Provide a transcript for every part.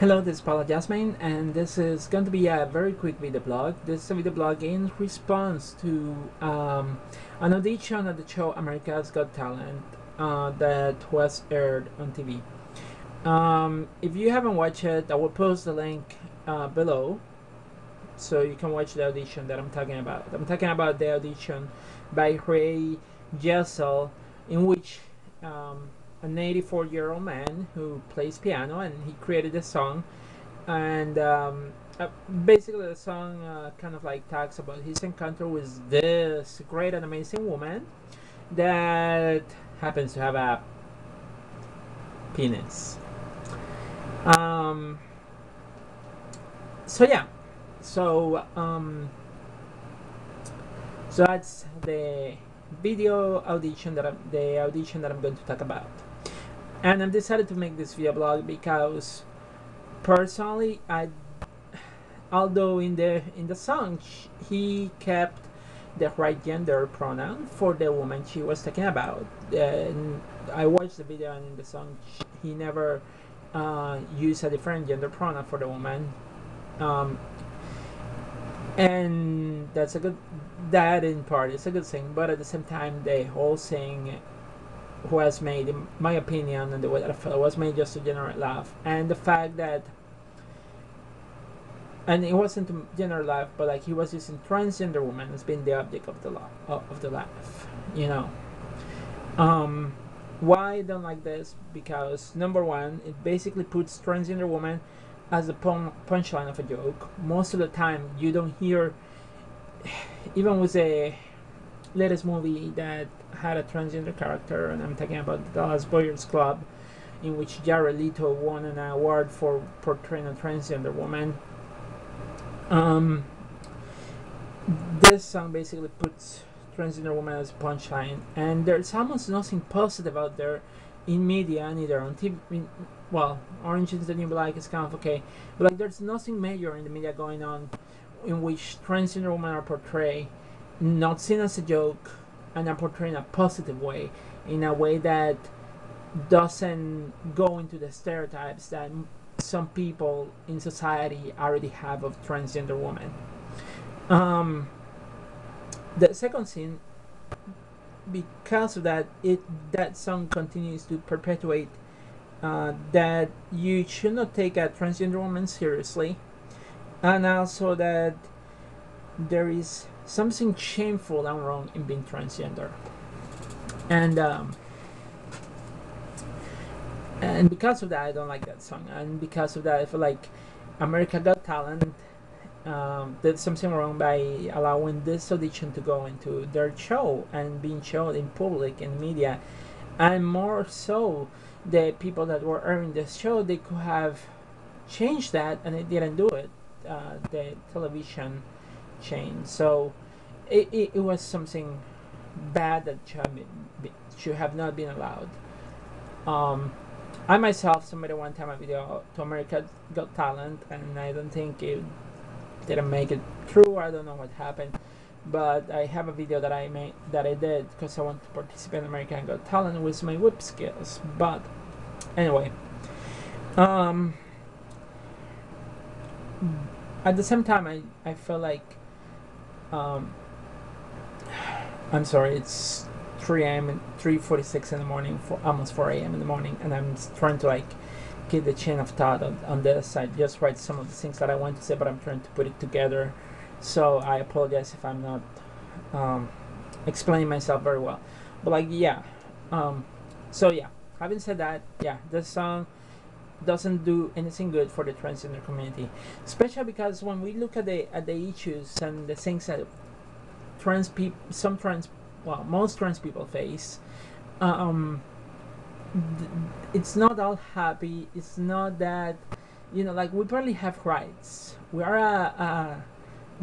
Hello, this is Paula Jasmine, and this is going to be a very quick video blog. This is a video blog in response to an audition at the show America's Got Talent that was aired on TV. If you haven't watched it, I will post the link below so you can watch the audition that I'm talking about. I'm talking about the audition by Ray Jessel, in which an 84-year-old man who plays piano, and he created a song, and basically the song kind of like talks about his encounter with this great and amazing woman that happens to have a penis. So yeah, so so that's the video audition that I'm going to talk about. And I've decided to make this video blog because personally, although in the song he kept the right gender pronoun for the woman she was talking about, and I watched the video, and in the song he never used a different gender pronoun for the woman, and that in part is a good thing, but at the same time the whole thing was made, in my opinion, and the way that I felt, was made just to generate laugh. And the fact that, and it wasn't to generate laugh, but like he was using transgender women as being the object of the laugh, you know. Why I don't like this? Because number one, it basically puts transgender women as the punchline of a joke. Most of the time you don't hear, even with the latest movie that had a transgender character, and I'm talking about the Dallas Boyers Club, in which Jared Leto won an award for portraying a transgender woman. This song basically puts transgender woman as a punchline, and there's almost nothing positive out there in media, neither on TV. Well, Orange is the New Black is kind of okay, but like there's nothing major in the media going on in which transgender women are portrayed not seen as a joke, and are portrayed in a positive way, in a way that doesn't go into the stereotypes that some people in society already have of transgender women. The second thing, because of that, that song continues to perpetuate that you should not take a transgender woman seriously, and also that there is something shameful and wrong in being transgender, and because of that I don't like that song, and because of that I feel like America Got Talent did something wrong by allowing this audition to go into their show and being shown in public in media. And more so, the people that were airing this show, they could have changed that, and they didn't do it, the television chain. So it was something bad that should have not been allowed. I myself submitted one time a video to America Got Talent, and I don't think it didn't make it through. I don't know what happened, but I have a video that I did because I want to participate in America Got Talent with my whip skills. But anyway, at the same time I feel like I'm sorry, it's 3 a.m. and 3:46 in the morning, for almost 4 a.m. in the morning, and I'm trying to like keep the chain of thought on the side, just write some of the things that I want to say, but I'm trying to put it together. So I apologize if I'm not explaining myself very well. But like, yeah, so yeah, having said that, yeah, this song doesn't do anything good for the transgender community, especially because when we look at the issues and the things that most trans people face, it's not all happy. It's not that, like, we barely have rights. We are a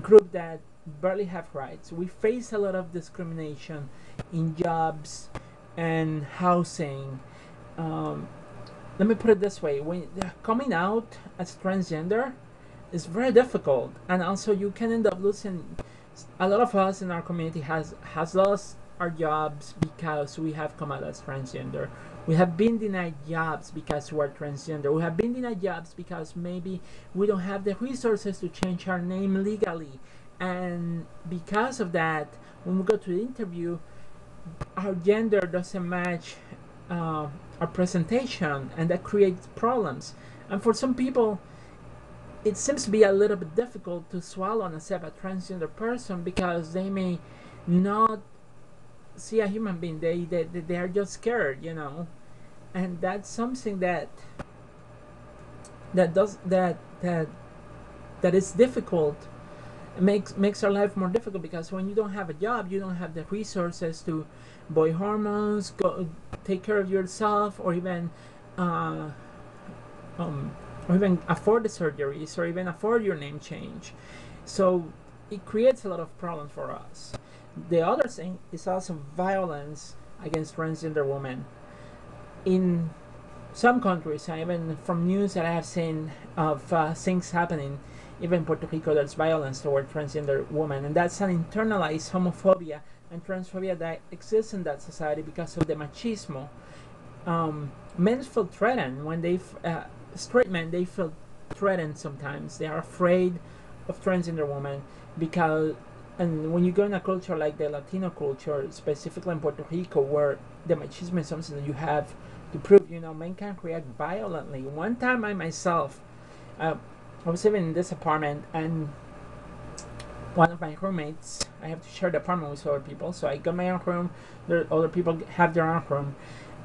group that barely have rights. We face a lot of discrimination in jobs and housing. Let me put it this way: when coming out as transgender is very difficult, and also you can end up losing. A lot of us in our community has lost our jobs because we have come out as transgender. We have been denied jobs because we're transgender. We have been denied jobs because maybe we don't have the resources to change our name legally. And because of that, when we go to the interview, our gender doesn't match our presentation, and that creates problems. And for some people, it seems to be a little bit difficult to swallow and accept a transgender person because they may not see a human being. They are just scared, you know, and that's something that is difficult. It makes our life more difficult because when you don't have a job, you don't have the resources to buy hormones, go take care of yourself, or even afford the surgeries, or even afford your name change. So it creates a lot of problems for us. The other thing is also violence against transgender women. In some countries, and even from news that I have seen of things happening, even in Puerto Rico, there's violence toward transgender women, and that's an internalized homophobia and transphobia that exists in that society because of the machismo. Men feel threatened when straight men, they feel threatened sometimes. They are afraid of transgender women because, and when you go in a culture like the Latino culture, specifically in Puerto Rico, where the machismo is something that you have to prove, you know, men can react violently. One time I myself, I was living in this apartment, and one of my roommates, I have to share the apartment with other people, so I got my own room, other people have their own room,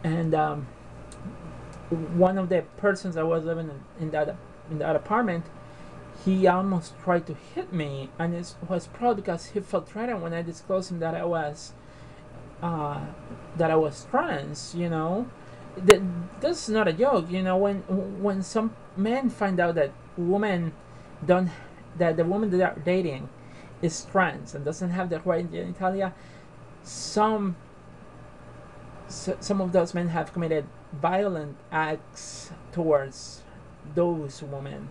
and one of the persons that was living in that apartment, he almost tried to hit me, and it was probably because he felt threatened when I disclosed him that I was trans. You know, this is not a joke. You know, when some men find out that the woman that they are dating is trans and doesn't have the right genitalia, some of those men have committed violent acts towards those women.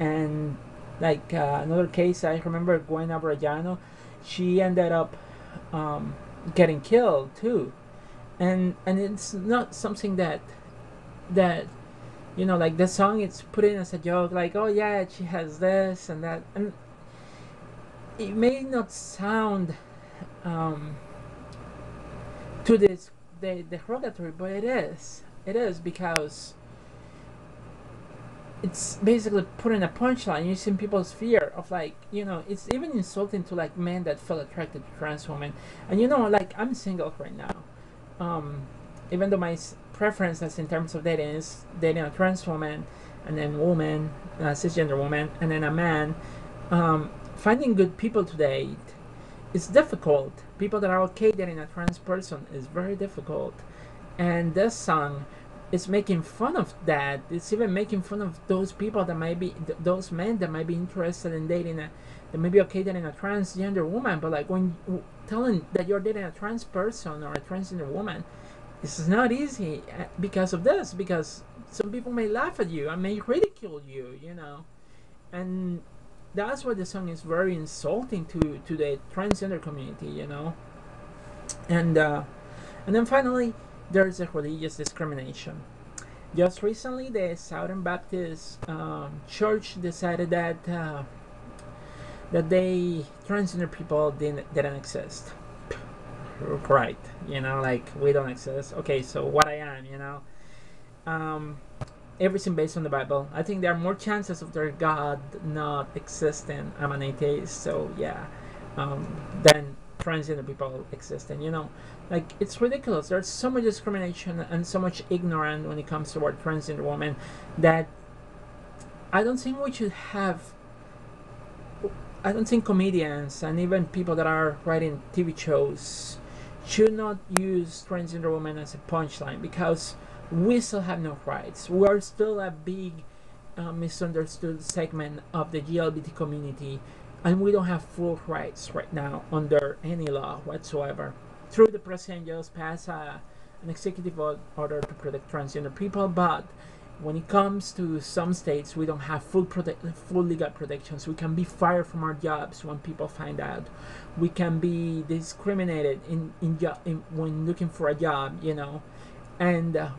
And like another case, I remember Gwen Abrajano, she ended up getting killed too, and it's not something that you know, like the song, it's put in as a joke, like, oh yeah, she has this and that, and it may not sound to this the derogatory, but it is because it's basically putting a punchline using people's fear of, like, you know, it's even insulting to like men that feel attracted to trans women. And you know, like, I'm single right now, even though my preference in terms of dating is dating a trans woman, and then woman, a cisgender woman, and then a man. Finding good people to date is difficult. People that are okay dating a trans person is very difficult, and this song is making fun of that. It's even making fun of those people that might be those men that might be interested in dating that may be okay dating a transgender woman, but like when telling that you're dating a trans person or a transgender woman, this is not easy because of this, because some people may laugh at you and may ridicule you, you know, and that's why the song is very insulting to the transgender community, you know. And then finally, there's a religious discrimination. Just recently, the Southern Baptist Church decided that they transgender people didn't exist. Right, you know, like, we don't exist. Okay, so what I am, you know, everything based on the Bible. I think there are more chances of their God not existing. I'm an atheist, so yeah, than transgender people existing. You know, like, it's ridiculous. There's so much discrimination and so much ignorance when it comes to our transgender women that I don't think we should have. I don't think comedians and even people that are writing TV shows should not use transgender women as a punchline, because we still have no rights. We are still a big misunderstood segment of the LGBT community, and we don't have full rights right now under any law whatsoever. Through the president just passed an executive order to protect transgender people, but when it comes to some states, we don't have full legal protections. We can be fired from our jobs when people find out. We can be discriminated when looking for a job, and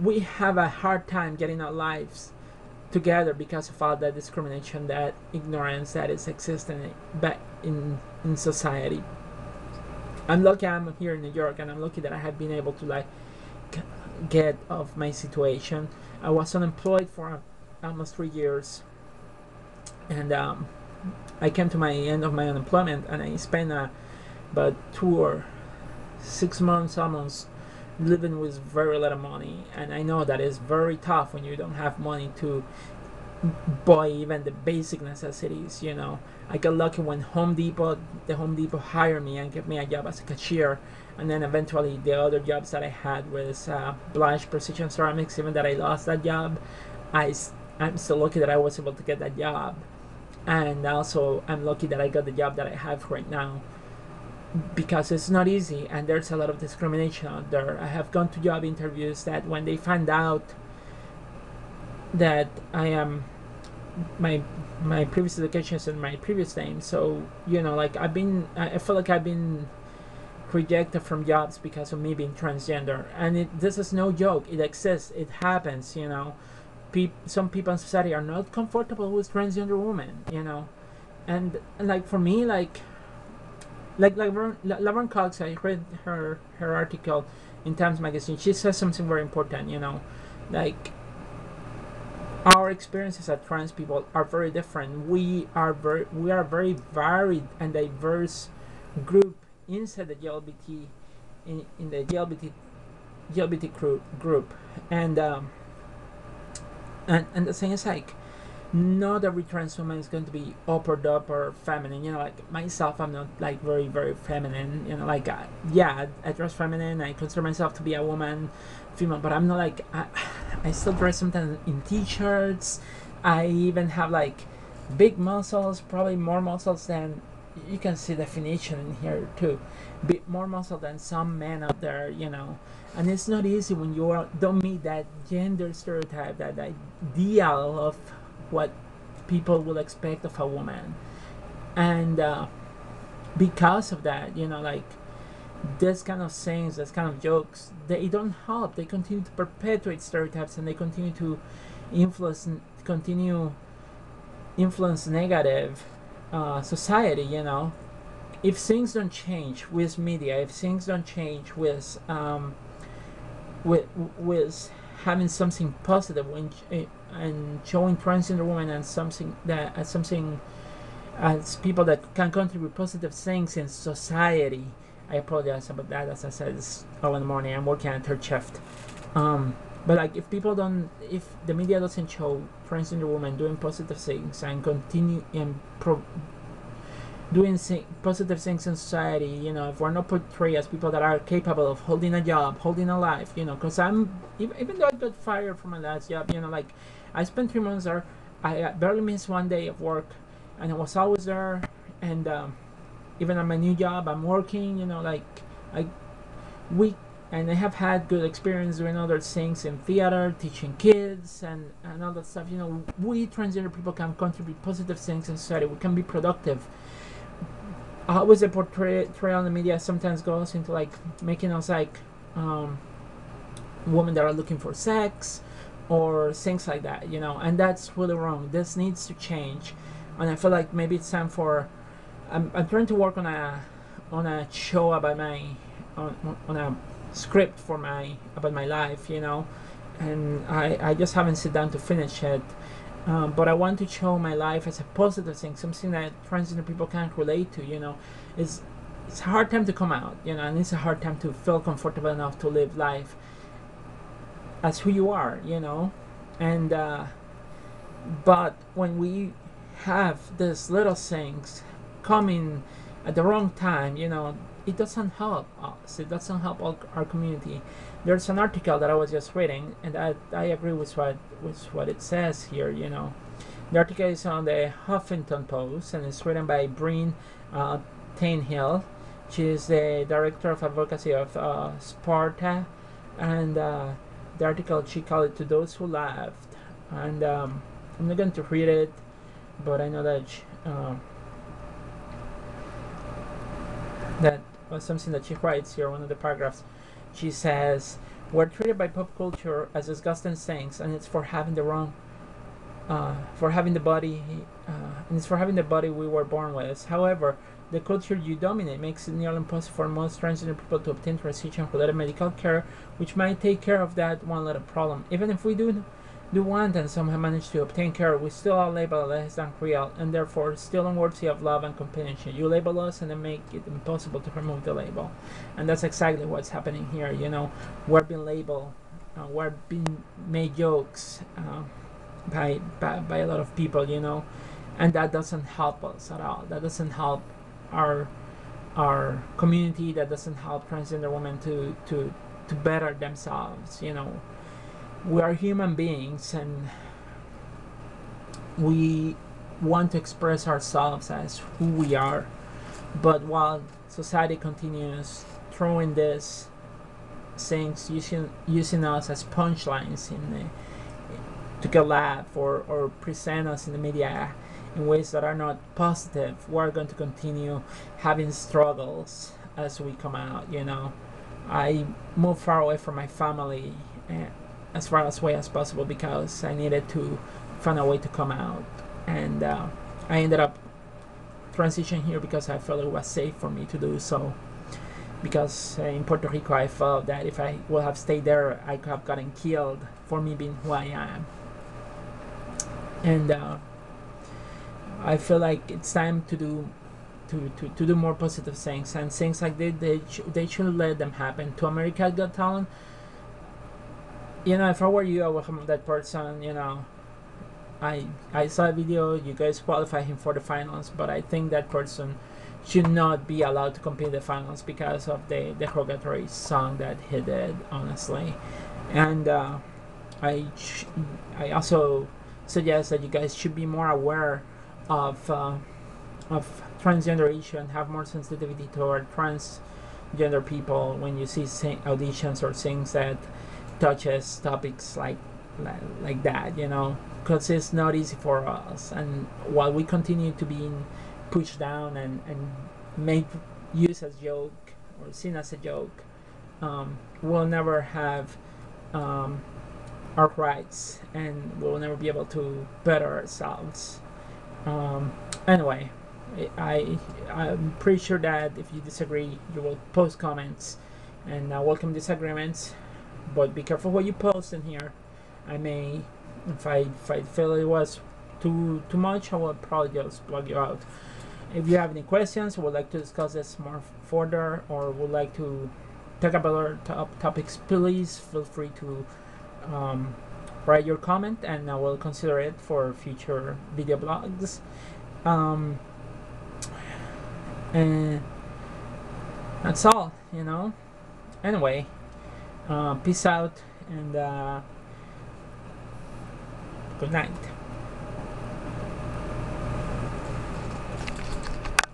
we have a hard time getting our lives together because of all that discrimination, that ignorance that is existing back in society. I'm lucky I'm here in New York, and I'm lucky that I have been able to get off my situation. I was unemployed for almost 3 years, and I came to my end of my unemployment, and I spent about 2 or 6 months almost living with very little money. And I know that is very tough when you don't have money to buy even the basic necessities. I got lucky when the Home Depot hired me and gave me a job as a cashier, and then eventually the other jobs that I had was Blanche Precision Ceramics. Even that I lost that job, I'm still lucky that I was able to get that job, and also I'm lucky that I got the job that I have right now, because it's not easy and there's a lot of discrimination out there. I have gone to job interviews that when they find out that I am my previous education is in my previous name, so I feel like I've been rejected from jobs because of me being transgender, and this is no joke. It exists. It happens. Some people in society are not comfortable with transgender women. And like for me, Laverne Cox, I read her article in Times Magazine. She says something very important. Our experiences as trans people are very different. We are very varied and diverse group inside the LGBT in the LGBT group, and the thing is, not every trans woman is going to be upper feminine. Like myself, I'm not very very feminine. I dress feminine. I consider myself to be a woman, female, but I'm not I still dress sometimes in t-shirts. I even have big muscles, probably more muscles than you can see definition in here too. Bit more muscle than some men out there, and it's not easy when you don't meet that gender stereotype, that ideal of what people will expect of a woman. And because of that, this kind of things, this kind of jokes, they don't help. They continue to perpetuate stereotypes, and they continue to influence negative society. If things don't change with media, if things don't change with having something positive and showing transgender women and something as people that can contribute positive things in society. I apologize about that. As I said, it's early in the morning. I'm working on a third shift. But if the media doesn't show transgender women doing positive things and continue and doing positive things in society, if we're not portrayed as people that are capable of holding a job, holding a life, because even though I got fired from my last job, I spent 3 months there. I barely missed one day of work, and I was always there. And even at my new job, I'm working, and I have had good experience doing other things in theater, teaching kids, and all that stuff. We transgender people can contribute positive things in society. We can be productive. Always a portrayal in the media sometimes goes into making us women that are looking for sex or things like that, and that's really wrong. This needs to change, and I feel like maybe it's time for. I'm trying to work on a show about on a script about my life, and I just haven't sit down to finish it. But I want to show my life as a positive thing, something that transgender people can relate to. It's a hard time to come out, and it's a hard time to feel comfortable enough to live life as who you are, and but when we have these little things coming at the wrong time, it doesn't help us. It doesn't help our community. There's an article that I was just reading, and I agree with what it says here. The article is on the Huffington Post, and it's written by Breen Tainhill. She is the director of advocacy of Sparta, and the article, she called it "To Those Who Laughed," and I'm not going to read it, but I know that that was something that she writes here. One of the paragraphs, she says, "We're treated by pop culture as disgusting things, and it's for having the wrong, for having the body, and it's for having the body we were born with. However, the culture you dominate makes it nearly impossible for most transgender people to obtain transition-related medical care, which might take care of that one little problem. Even if we do want and somehow manage to obtain care, we still are labeled less than real, and therefore still unworthy of love and companionship. You label us and then make it impossible to remove the label." And that's exactly what's happening here. You know, we're being labeled, we're being made jokes by a lot of people, you know, and that doesn't help us at all. That doesn't help our community. That doesn't help transgender women to better themselves. You know, we are human beings, and we want to express ourselves as who we are. But while society continues throwing these things, using us as punchlines to get laugh or present us in the media in ways that are not positive, we're going to continue having struggles as we come out. You know, I moved far away from my family, as far away as possible, because I needed to find a way to come out, and I ended up transitioning here because I felt it was safe for me to do so. Because in Puerto Rico, I felt that if I would have stayed there, I could have gotten killed for me being who I am. And I feel like it's time to do more positive things, and things like they should let them happen. To America Got Talent, you know, if I were you, I would have that person. You know, I saw a video, you guys qualify him for the finals, but I think that person should not be allowed to compete in the finals because of the derogatory song that he did, honestly. And I also suggest that you guys should be more aware of transgender issue and have more sensitivity toward transgender people when you see auditions or things that touches topics like that, you know, because it's not easy for us. And while we continue to be pushed down and made used as joke or seen as a joke, we'll never have our rights, and we'll never be able to better ourselves. Anyway, I'm pretty sure that if you disagree, you will post comments, and I welcome disagreements, but be careful what you post in here. I may, if I feel it was too much, I will probably just block you out. If you have any questions, or would like to discuss this more further, or would like to talk about other topics, please feel free to write your comment, and I will consider it for future video blogs. And that's all, you know. Anyway, peace out, and good night.